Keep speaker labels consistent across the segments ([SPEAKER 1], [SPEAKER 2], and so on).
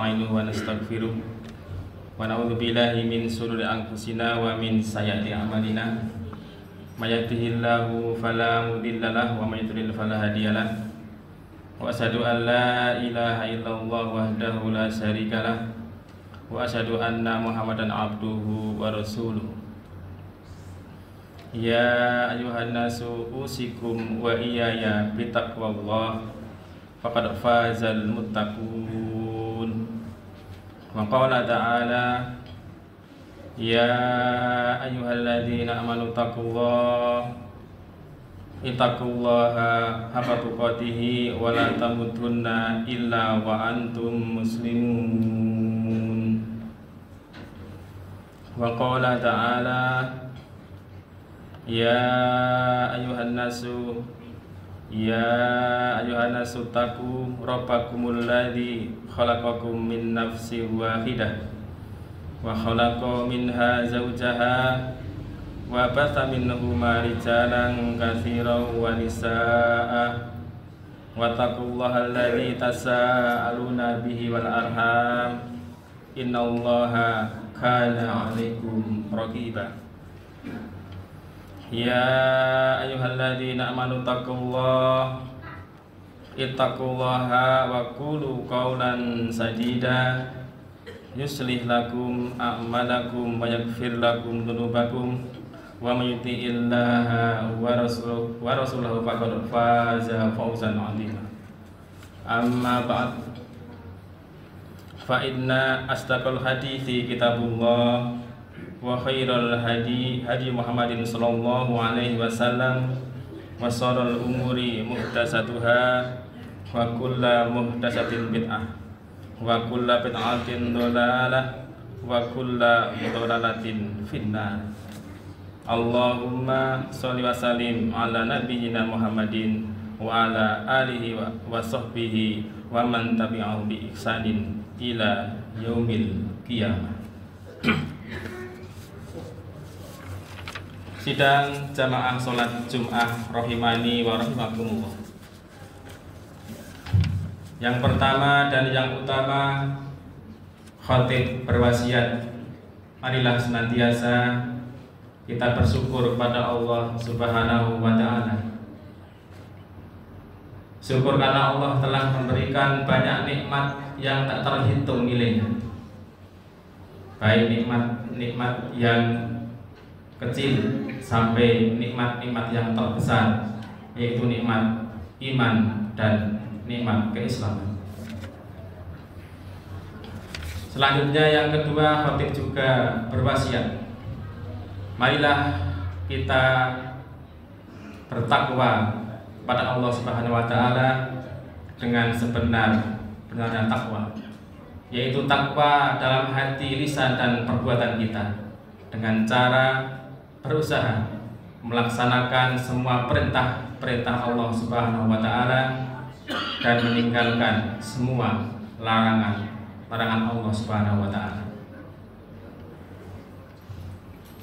[SPEAKER 1] nasta'inuhu wa nastaghfiruh wa na'udzu billahi min shururi anfusina wa min sayyiati a'malina may yahdihillahu fala mudilla lahu wa may yudlil fala hadiyalah wa asyhadu an la ilaha illallah wahdahu la syarikalah wa asyhadu anna Muhammadan abduhu wa rasuluh. Ya ayuhan nasu usikum wa iyaya bitaqwallah faqad fazal muttaqun. Wa qala ta'ala ya ayyuhalladzina amanu taqullaha ittaqullaha haqqa tuqatih wa la tamutunna illa wa antum muslimun. Wa qala ta'ala ya ayuhan nasu taqu rabbakumul ladzi khalaqakum min nafsin wahidah wa khalaqa minha zawjaha wa batha minhuma rijalan katsiran wa nisaa wa taqullaha alladzi tasaaluna bihi wal arham innallaha kana 'alaikum raqiba. Ya ayyuhalladzina amanu ittaqullaha wa qulu qawlan sadida yuslih lakum a'malakum wa yaghfir lakum dzunubakum wa may yuti'illaha wa rasulahu faqad faza fawzan 'azima. Amma ba'd, fa inna asdaqal hadithi kitabullah wa khairal hadi Muhammadin sallallahu alaihi wasallam wa sharral umuri muhdatsatuha wa kullu muhdatsatin bid'ah wa kullu bid'atin dhalalah wa kullu dhalalatin finnar. Allahumma sholli wa sallim ala nabiyyina Muhammadin wa ala alihi wa sahbihi wa man tabi'ahu bi ihsanin ila yaumil qiyamah. Sidang jamaah sholat Jum'ah rahimani wa rahimakumullah. Yang pertama dan yang utama, khatib berwasiat, marilah senantiasa kita bersyukur kepada Allah Subhanahu wa ta'ala. Syukur karena Allah telah memberikan banyak nikmat yang tak terhitung nilainya, baik nikmat yang kecil sampai nikmat-nikmat yang terbesar, yaitu nikmat iman dan nikmat keislaman. Selanjutnya yang kedua, khatib juga berwasiat, marilah kita bertakwa kepada Allah Subhanahu wa ta'ala dengan sebenar-benarnya takwa, yaitu takwa dalam hati, lisan dan perbuatan kita, dengan cara berusaha melaksanakan semua perintah Allah Subhanahu wa ta'ala dan meninggalkan semua larangan Allah Subhanahu wa ta'ala.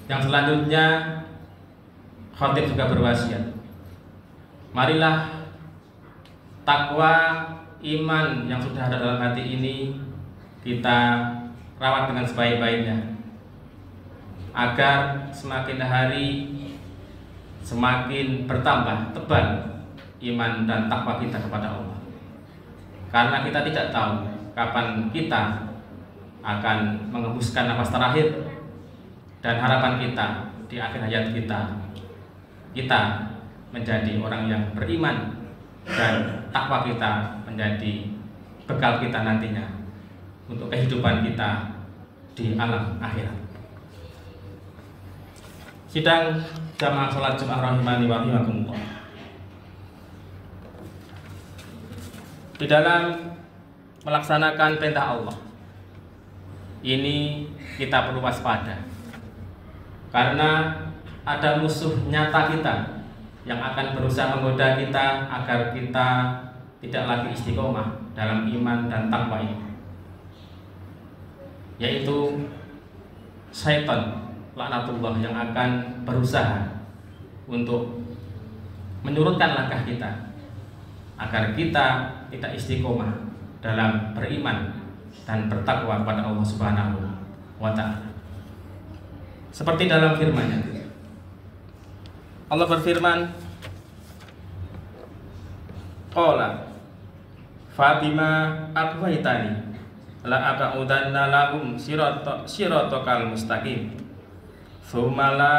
[SPEAKER 1] Yang selanjutnya, khatib juga berwasiat, marilah takwa iman yang sudah ada dalam hati ini kita rawat dengan sebaik-baiknya, agar semakin hari semakin bertambah tebal iman dan takwa kita kepada Allah. Karena kita tidak tahu kapan kita akan mengembuskan nafas terakhir, dan harapan kita di akhir hayat kita menjadi orang yang beriman dan takwa kita menjadi bekal kita nantinya untuk kehidupan kita di alam akhirat. Sidang jamaah sholat Jum'ah rahimani wa rahimakumullah. Di dalam melaksanakan perintah Allah ini kita perlu waspada, karena ada musuh nyata kita yang akan berusaha menggoda kita agar kita tidak lagi istiqomah dalam iman dan takwa ini, yaitu syaitan laknatullah yang akan berusaha untuk menyurutkan langkah kita agar kita tidak istiqomah dalam beriman dan bertakwa kepada Allah Subhanahu wa Ta'ala. Seperti dalam firman-Nya, Allah berfirman, qala fabima aghwaytani la aqudanna lahum siratal mustaqim tsumma la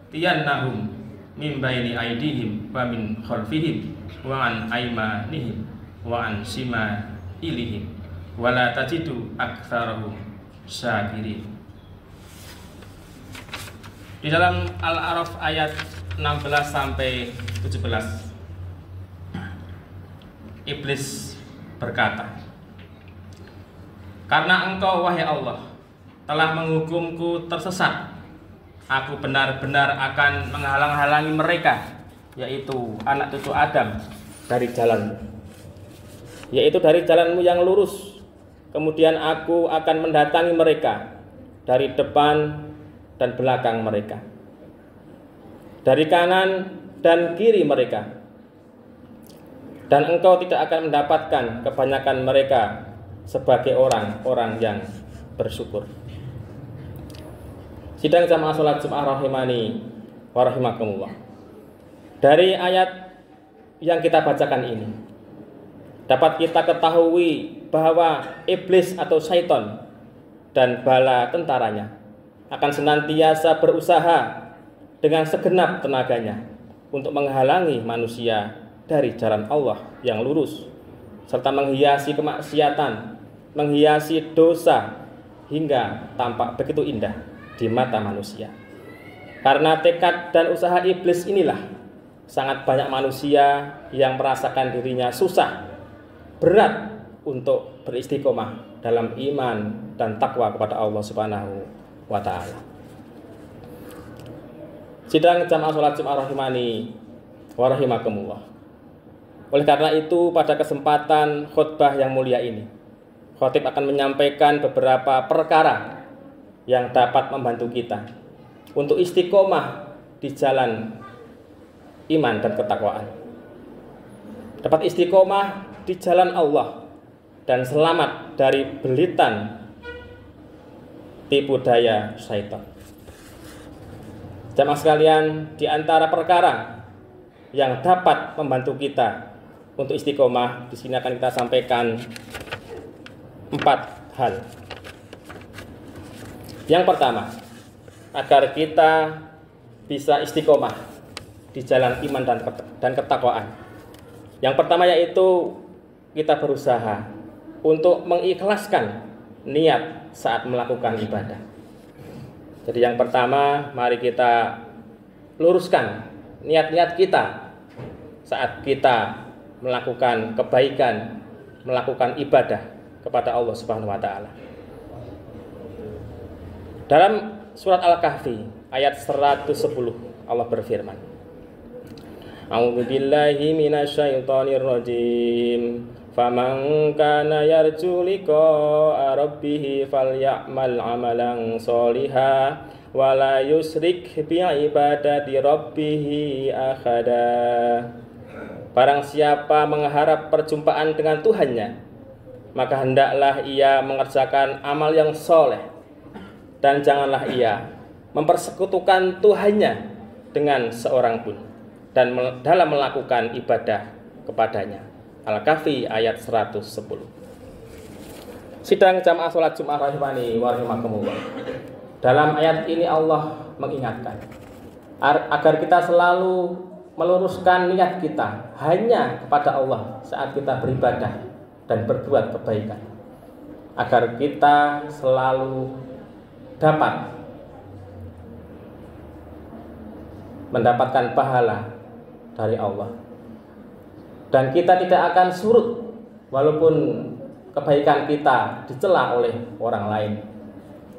[SPEAKER 1] tiyannahum min baini aydihim wa min khalfihim wa an aymanihim wa an shimalihim wa la tajidu aktsarahum syakirin. Di dalam Al-A'raf ayat 16 sampai 17, Iblis berkata, "Karena Engkau, wahai Allah, telah menghukumku tersesat, aku benar-benar akan menghalang-halangi mereka, yaitu anak cucu Adam, dari jalanmu, yaitu dari jalanmu yang lurus. Kemudian aku akan mendatangi mereka dari depan dan belakang mereka, dari kanan dan kiri mereka, dan engkau tidak akan mendapatkan kebanyakan mereka sebagai orang-orang yang bersyukur." Sidang jamaah salat Jumat rahimani wa rahimakumullah. Dari ayat yang kita bacakan ini dapat kita ketahui bahwa iblis atau syaitan dan bala tentaranya akan senantiasa berusaha dengan segenap tenaganya untuk menghalangi manusia dari jalan Allah yang lurus, serta menghiasi kemaksiatan, menghiasi dosa hingga tampak begitu indah di mata manusia. Karena tekad dan usaha iblis inilah sangat banyak manusia yang merasakan dirinya susah, berat untuk beristiqomah dalam iman dan takwa kepada Allah Subhanahu wa Ta'ala. Sidang jamaah salat Jumat rahimani wa rahimakumullah. Oleh karena itu, pada kesempatan khutbah yang mulia ini, khatib akan menyampaikan beberapa perkara yang dapat membantu kita untuk istiqomah di jalan iman dan ketakwaan, dapat istiqomah di jalan Allah dan selamat dari belitan tipu daya syaitan. Jamaah sekalian, di antara perkara yang dapat membantu kita untuk istiqomah, di sini akan kita sampaikan 4 hal. Yang pertama, agar kita bisa istiqomah di jalan iman dan ketakwaan. Yang pertama yaitu kita berusaha untuk mengikhlaskan niat saat melakukan ibadah. Jadi yang pertama, mari kita luruskan niat-niat kita saat kita melakukan kebaikan, melakukan ibadah kepada Allah Subhanahu wa Ta'ala. Dalam surat Al-Kahfi ayat 110 Allah berfirman, A'udzu billahi minasyaitonir rajim. Faman kana yarju liqa'a rabbih falyamal 'amalan sholihan wa la yusyrik bi ibadati rabbih ahada. Barang siapa mengharap perjumpaan dengan Tuhannya, maka hendaklah ia mengerjakan amal yang soleh, dan janganlah ia mempersekutukan Tuhannya dengan seorang pun, dan dalam melakukan ibadah kepadanya. Al-Kahfi ayat 110. Sidang jamaah salat Jumat rahimani wa rahimakumullah. Dalam ayat ini Allah mengingatkan agar kita selalu meluruskan niat kita hanya kepada Allah saat kita beribadah dan berbuat kebaikan, agar kita selalu dapat mendapatkan pahala dari Allah, dan kita tidak akan surut walaupun kebaikan kita dicela oleh orang lain,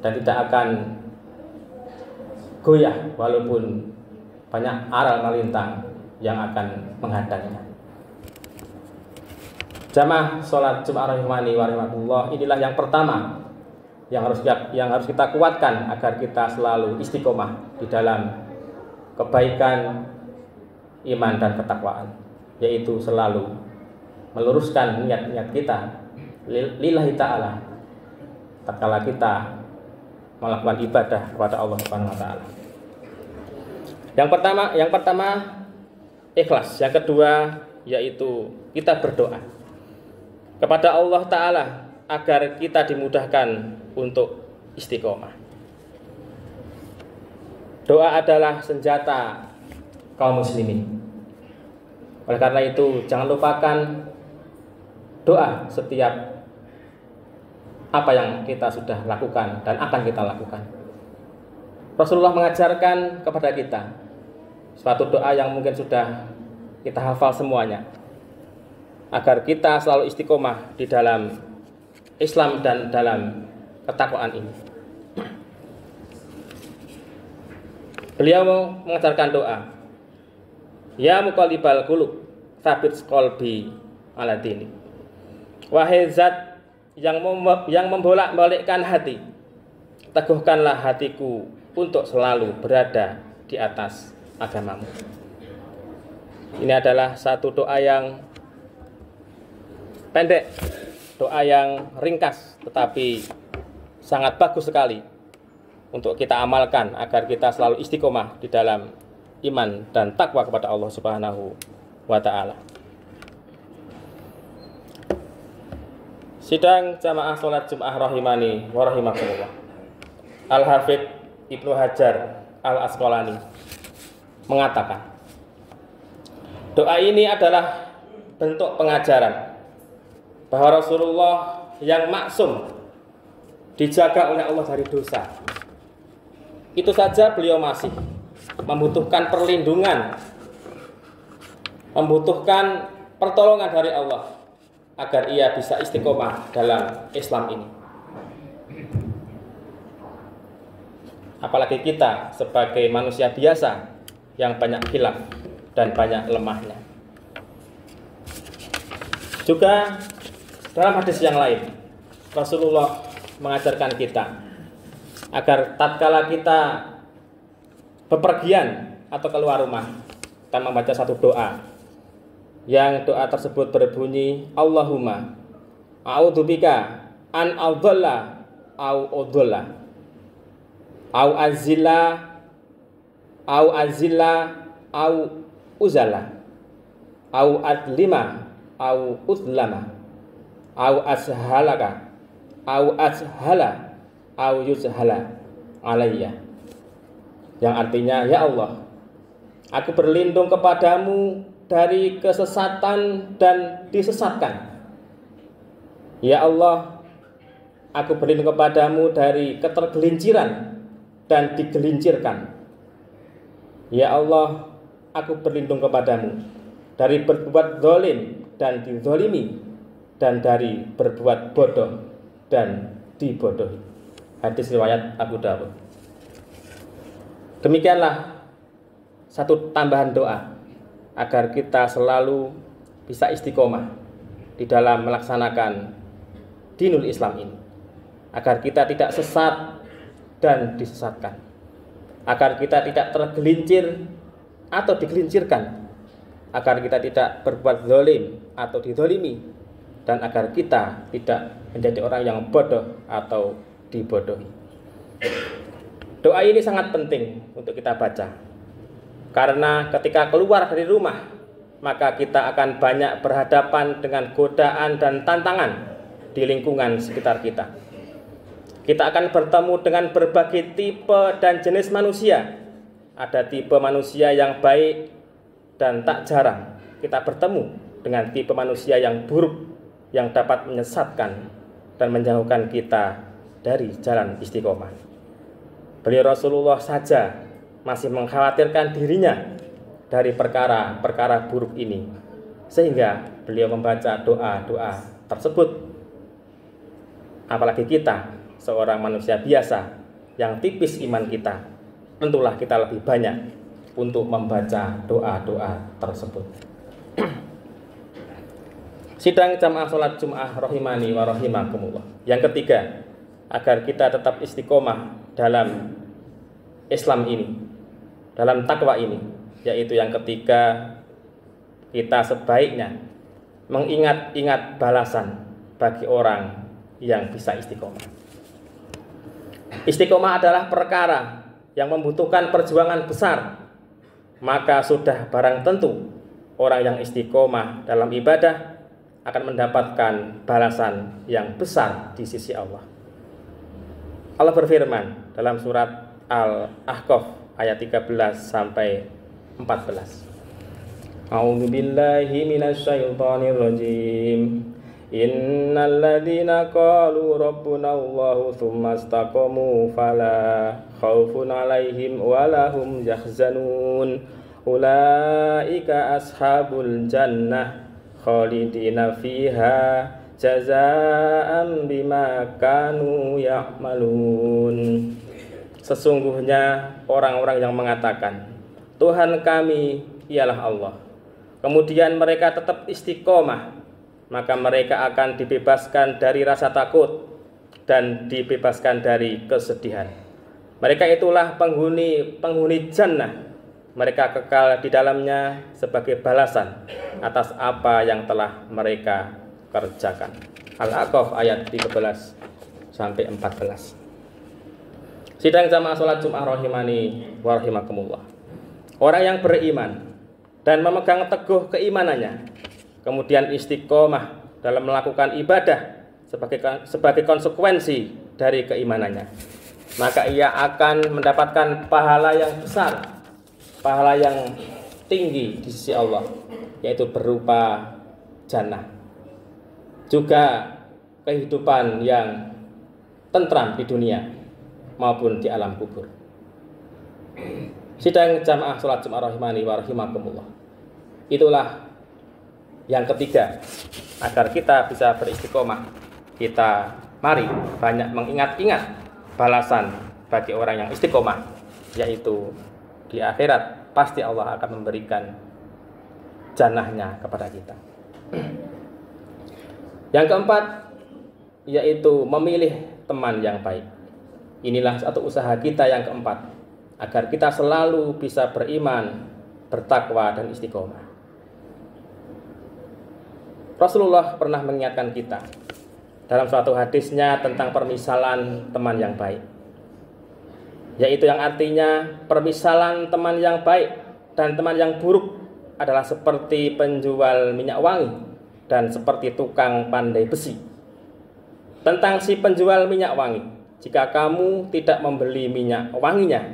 [SPEAKER 1] dan tidak akan goyah walaupun banyak aral melintang yang akan menghadangnya. Jamaah salat Jumat rahimani wa rahimakumullah, inilah yang pertama yang harus kita kuatkan agar kita selalu istiqomah di dalam kebaikan, iman dan ketakwaan, yaitu selalu meluruskan niat-niat kita lillahi ta'ala tatkala kita melakukan ibadah kepada Allah Subhanahu wa taala. Yang pertama ikhlas. Yang kedua yaitu kita berdoa kepada Allah taala agar kita dimudahkan untuk istiqomah. Doa adalah senjata kaum muslimin. Oleh karena itu jangan lupakan doa setiap apa yang kita sudah lakukan dan akan kita lakukan. Rasulullah mengajarkan kepada kita suatu doa yang mungkin sudah kita hafal semuanya, agar kita selalu istiqomah di dalam Islam dan dalam ketakwaan ini. Beliau mengajarkan doa, ya muqallibal qulub, tsabit qalbi ala dini. Wahai zat yang membolak-balikkan hati, teguhkanlah hatiku untuk selalu berada di atas agamamu. Ini adalah satu doa yang pendek, doa yang ringkas, tetapi sangat bagus sekali untuk kita amalkan agar kita selalu istiqomah di dalam iman dan takwa kepada Allah Subhanahu wa taala. Sidang jamaah salat Jumat rahimani wa rahimakumullah. Al-Hafidz Ibnu Hajar Al-Asqalani mengatakan, doa ini adalah bentuk pengajaran bahwa Rasulullah yang maksum dijaga oleh Allah dari dosa. Itu saja beliau masih membutuhkan perlindungan, membutuhkan pertolongan dari Allah agar ia bisa istiqomah dalam Islam ini. Apalagi kita sebagai manusia biasa yang banyak khilaf dan banyak lemahnya. Juga dalam hadis yang lain, Rasulullah mengajarkan kita agar tatkala kita bepergian atau keluar rumah, kita membaca satu doa, yang doa tersebut berbunyi, Allahumma a'udzubika an adalla au udalla au azilla au uzala au adlima au udlama au ashalaka au ashala au yuzhala alayya, yang artinya, ya Allah, aku berlindung kepadamu dari kesesatan dan disesatkan. Ya Allah, aku berlindung kepadamu dari ketergelinciran dan digelincirkan. Ya Allah, aku berlindung kepadamu dari berbuat zalim dan dizalimi, dan dari berbuat bodoh dan dibodohi. Hadis riwayat Abu Dawud. Demikianlah satu tambahan doa agar kita selalu bisa istiqomah di dalam melaksanakan dinul Islam ini, agar kita tidak sesat dan disesatkan, agar kita tidak tergelincir atau digelincirkan, agar kita tidak berbuat zalim atau dizalimi, dan agar kita tidak menjadi orang yang bodoh atau dibodohi. Doa ini sangat penting untuk kita baca, karena ketika keluar dari rumah, maka kita akan banyak berhadapan dengan godaan dan tantangan di lingkungan sekitar kita. Kita akan bertemu dengan berbagai tipe dan jenis manusia. Ada tipe manusia yang baik, dan tak jarang kita bertemu dengan tipe manusia yang buruk, yang dapat menyesatkan dan menjauhkan kita dari jalan istiqomah. Beliau Rasulullah saja masih mengkhawatirkan dirinya dari perkara-perkara buruk ini, sehingga beliau membaca doa-doa tersebut. Apalagi kita, seorang manusia biasa yang tipis iman kita, tentulah kita lebih banyak untuk membaca doa-doa tersebut. Sidang jamaah salat Jumat rahimani wa rahimakumullah. Yang ketiga, agar kita tetap istiqomah dalam Islam ini, dalam takwa ini, yaitu yang ketiga, kita sebaiknya mengingat-ingat balasan
[SPEAKER 2] bagi orang yang bisa istiqomah. Istiqomah adalah perkara yang membutuhkan perjuangan besar, maka sudah barang tentu orang yang istiqomah dalam ibadah akan mendapatkan balasan yang besar di sisi Allah. Allah berfirman dalam surat Al-Ahqaf ayat 13 sampai 14. A'udzu billahi minasyaitonir rajim. Innal ladzina qalu rabbuna Allahu tsumma istaqamu fala khaufun 'alaihim wa lahum yahzanun. Ulaika ashabul jannah khalidina fiha jazaa'an bima kanu ya'malun. Sesungguhnya orang-orang yang mengatakan Tuhan kami ialah Allah, kemudian mereka tetap istiqomah, maka mereka akan dibebaskan dari rasa takut dan dibebaskan dari kesedihan. Mereka itulah penghuni jannah. Mereka kekal di dalamnya sebagai balasan atas apa yang telah mereka kerjakan. Al-Ahqaf ayat 13 sampai 14. Sidang jamaah salat Jumat rahimani wa rahimakumullah. Orang yang beriman dan memegang teguh keimanannya, kemudian istiqomah dalam melakukan ibadah sebagai konsekuensi dari keimanannya, maka ia akan mendapatkan pahala yang besar, pahala yang tinggi di sisi Allah, yaitu berupa jannah, juga kehidupan yang tentram di dunia maupun di alam kubur. Sidang jamaah salat Jumat rahimani wa rahimakumullah. Itulah yang ketiga, agar kita bisa beristiqomah, kita mari banyak mengingat-ingat balasan bagi orang yang istiqomah, yaitu di akhirat pasti Allah akan memberikan jannahnya kepada kita. Yang keempat, yaitu memilih teman yang baik. Inilah satu usaha kita yang keempat, agar kita selalu bisa beriman, bertakwa, dan istiqomah. Rasulullah pernah mengingatkan kita dalam suatu hadisnya tentang permisalan teman yang baik, yaitu yang artinya permisalan teman yang baik dan teman yang buruk adalah seperti penjual minyak wangi dan seperti tukang pandai besi. Tentang si penjual minyak wangi, jika kamu tidak membeli minyak wanginya,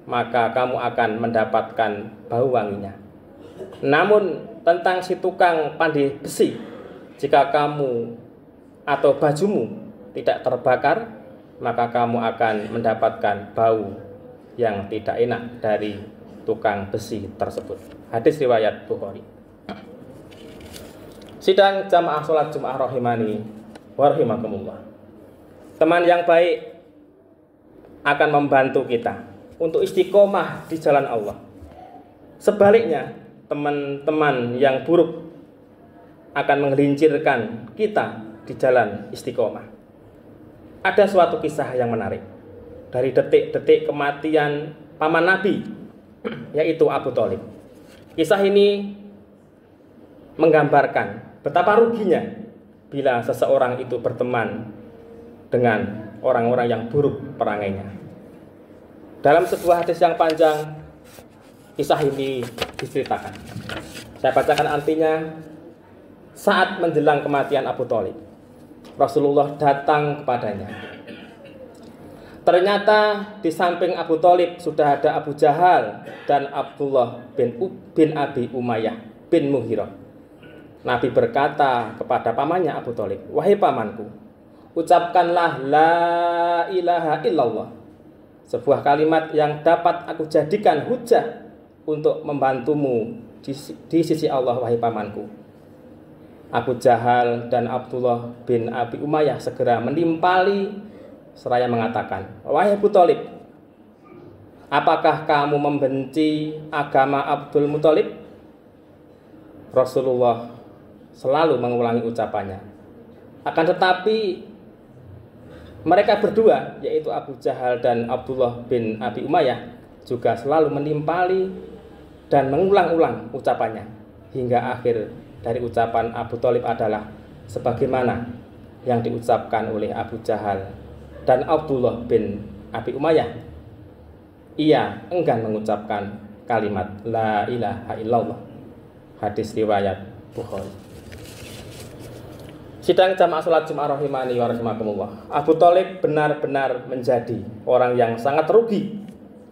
[SPEAKER 2] maka kamu akan mendapatkan bau wanginya. Namun tentang si tukang pandai besi, jika kamu atau bajumu tidak terbakar, maka kamu akan mendapatkan bau yang tidak enak dari tukang besi tersebut. Hadis riwayat Bukhari. Sidang jamaah salat Jumat rahimani wa rahimakumullah. Teman yang baik akan membantu kita untuk istiqomah di jalan Allah. Sebaliknya, teman-teman yang buruk akan menggelincirkan kita di jalan istiqomah. Ada suatu kisah yang menarik dari detik-detik kematian paman Nabi, yaitu Abu Thalib. Kisah ini menggambarkan betapa ruginya bila seseorang itu berteman dengan orang-orang yang buruk perangainya. Dalam sebuah hadis yang panjang, kisah ini diceritakan. Saya bacakan artinya. Saat menjelang kematian Abu Thalib, Rasulullah datang kepadanya. Ternyata di samping Abu Thalib sudah ada Abu Jahal dan Abdullah bin Abi Umayyah bin Mughirah. Nabi berkata kepada pamannya Abu Thalib, "Wahai pamanku, ucapkanlah la ilaha illallah, sebuah kalimat yang dapat aku jadikan hujah untuk membantumu di sisi Allah, wahai pamanku." Abu Jahal dan Abdullah bin Abi Umayyah segera menimpali seraya mengatakan, "Wahai Abu Thalib, apakah kamu membenci agama Abdul Muthalib?" Rasulullah selalu mengulangi ucapannya. Akan tetapi mereka berdua, yaitu Abu Jahal dan Abdullah bin Abi Umayyah, juga selalu menimpali dan mengulang-ulang ucapannya, hingga akhir dari ucapan Abu Thalib adalah, "Sebagaimana yang diucapkan oleh Abu Jahal dan Abdullah bin Abi Umayyah. Ia enggan mengucapkan kalimat la ilaha illallah. Hadis riwayat Bukhari. Sidang jamaah salat Jumat rahimani wa rahimakumullah. Abu Thalib benar-benar menjadi orang yang sangat rugi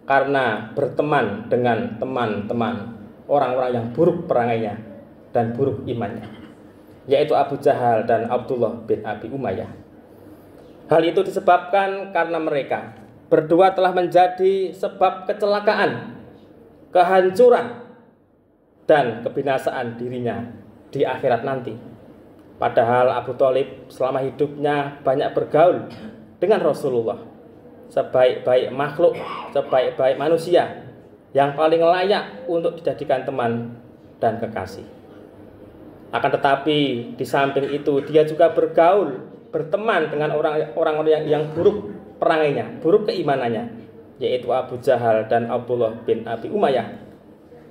[SPEAKER 2] karena berteman dengan teman-teman orang-orang yang buruk perangainya dan buruk imannya, yaitu Abu Jahal dan Abdullah bin Abi Umayyah. Hal itu disebabkan karena mereka berdua telah menjadi sebab kecelakaan, kehancuran, dan kebinasaan dirinya di akhirat nanti. Padahal Abu Thalib selama hidupnya banyak bergaul dengan Rasulullah, sebaik-baik makhluk, sebaik-baik manusia yang paling layak untuk dijadikan teman dan kekasih. Akan tetapi di samping itu dia juga bergaul, berteman dengan orang-orang yang buruk perangainya, buruk keimanannya, yaitu Abu Jahal dan Abdullah bin Abi Umayyah.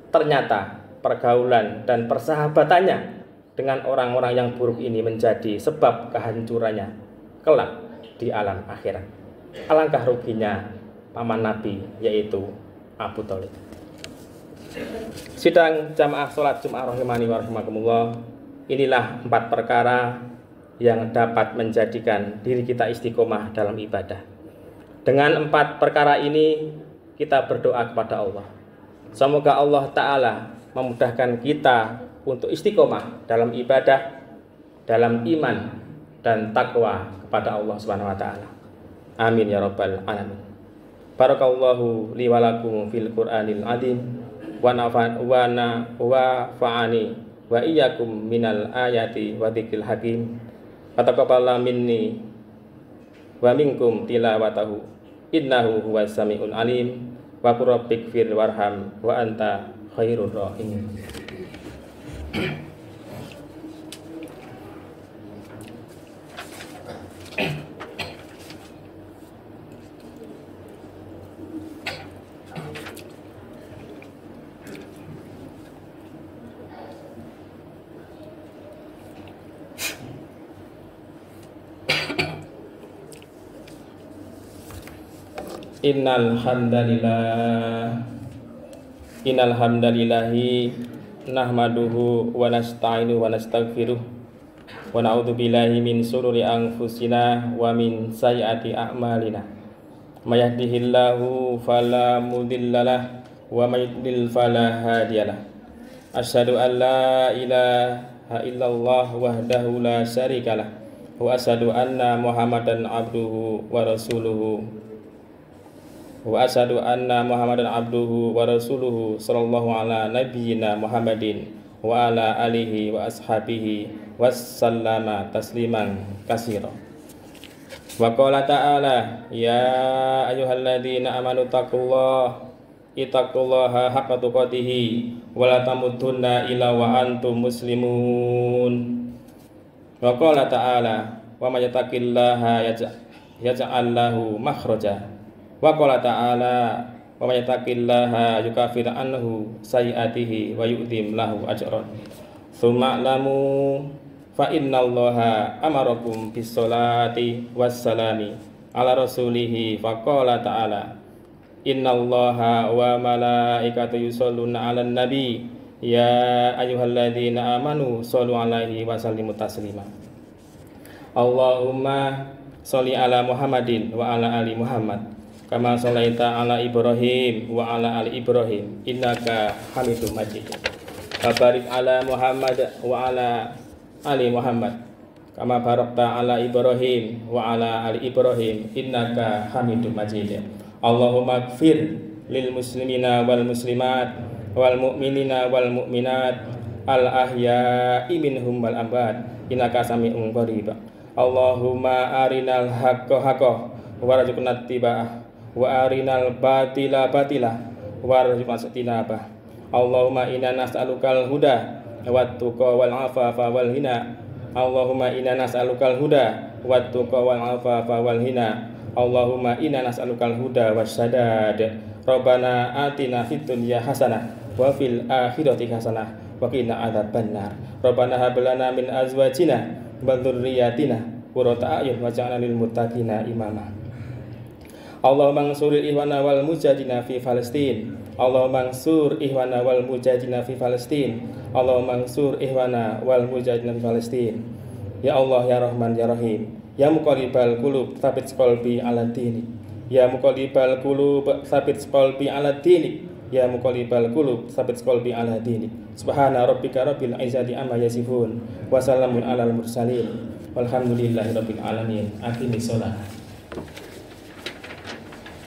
[SPEAKER 2] Ternyata pergaulan dan persahabatannya dengan orang-orang yang buruk ini menjadi sebab kehancurannya kelak di alam akhirat. Alangkah ruginya paman Nabi, yaitu Abu Thalib. Sidang jamaah sholat Jumat rahimani wa rahimakumullah. Inilah 4 perkara yang dapat menjadikan diri kita istiqomah dalam ibadah. Dengan 4 perkara ini kita berdoa kepada Allah. Semoga Allah Ta'ala memudahkan kita untuk istiqomah dalam ibadah, dalam iman dan takwa kepada Allah Subhanahu wa taala. Amin ya rabbal alamin. Barakallahu li wa lakum fil Qur'anil azim wa nafa'ani wa iyyakum minal ayati wa dzikril hakim. Fataqabbal minni wa minkum tilawatahu innahu huwas samiul alim. Wa qur rabbighfir warham wa anta khairur rahimin. Innal hamdalillahi nahmaduhu wa nasta'inu wa nastaghfiruh wa na'udzu billahi min shururi anfusina wa min sayyiati a'malina. May yahdihillahu fala mudhillalah wa may yudlil fala hadiyalah. Asyhadu an la ilaha illallah wahdahu la syarikalah wa asyhadu anna Muhammadan abduhu wa rasuluhu. Wa asyhadu anna Muhammadan abduhu wa rasuluhu sallallahu ala nabiyyina Muhammadin wa ala alihi wa ashabihi wassallama tasliman katsira. Wa qala ta'ala ya ayyuhalladzina amanu ittaqullaha haqqa tuqatih wa la tamutunna illa wa antum muslimun. Wa qala ta'ala wa may yattaqillaha yaj'al lahu makhraja. Wa qala ta'ala wa may yattaqillaha yukaffir anhu sayyi'atihi wa yu'dhim lahu ajran. Tsumma lamu fa innallaha amarakum bis sholati wassalami ala rasulihi fa qala ta'ala innallaha wa malaikatahu yusholluna 'alan nabi ya ayyuhalladzina amanu shollu 'alaihi wa sallimu taslima. Allahumma sholli ala Muhammadin wa ala ali Muhammad kama sholaita ala Ibrahim wa ala ali Ibrahim innaka Hamidum Majid. Wa barik ala Muhammad wa ala ali Muhammad kama barakta ala Ibrahim wa ala ali Ibrahim innaka Hamidum Majid. Allahumma ighfir lil muslimina wal muslimat wal mu'minina wal mu'minat al ahya'i minhum wal amwat innaka sami'un qarib. Allahumma arinal haqqo haqqo warzuqna ittiba'ah wa arinal batila batila warzuqna ijtinabah. Allahumma inna nas'alukal huda wat tuqa wal afafa wal hina. Allahumma inna nas'alukal huda wat tuqa wal afafa wal hina. Allahumma inna nas'alukal huda wassadad. Rabbana atina fid dunya hasanah wa fil akhirati hasanah wa qina adzabannar. Rabbana hab lana min azwajina wa dzurriyyatina qurrata a'yun waj'alna lil muttaqina imama. Allahumma ansuril ihwana wal mujahidina fi Palestin. Allahumma ansur ihwana wal mujahidina fi Palestin. Allahumma ansur ihwana wal mujahidina fi Palestin. Ya Allah ya Rahman ya Rahim. Ya muqallibal qulub tsabbit qalbi ala dinik. Ya muqallibal qulub tsabbit qalbi ala dinik. Ya muqallibal qulub tsabbit qalbi ala dinik. Subhana rabbika rabbil izzati amma yasifun wa salamun alal mursalin. Walhamdulillahirabbil alamin. Aqimis shalah.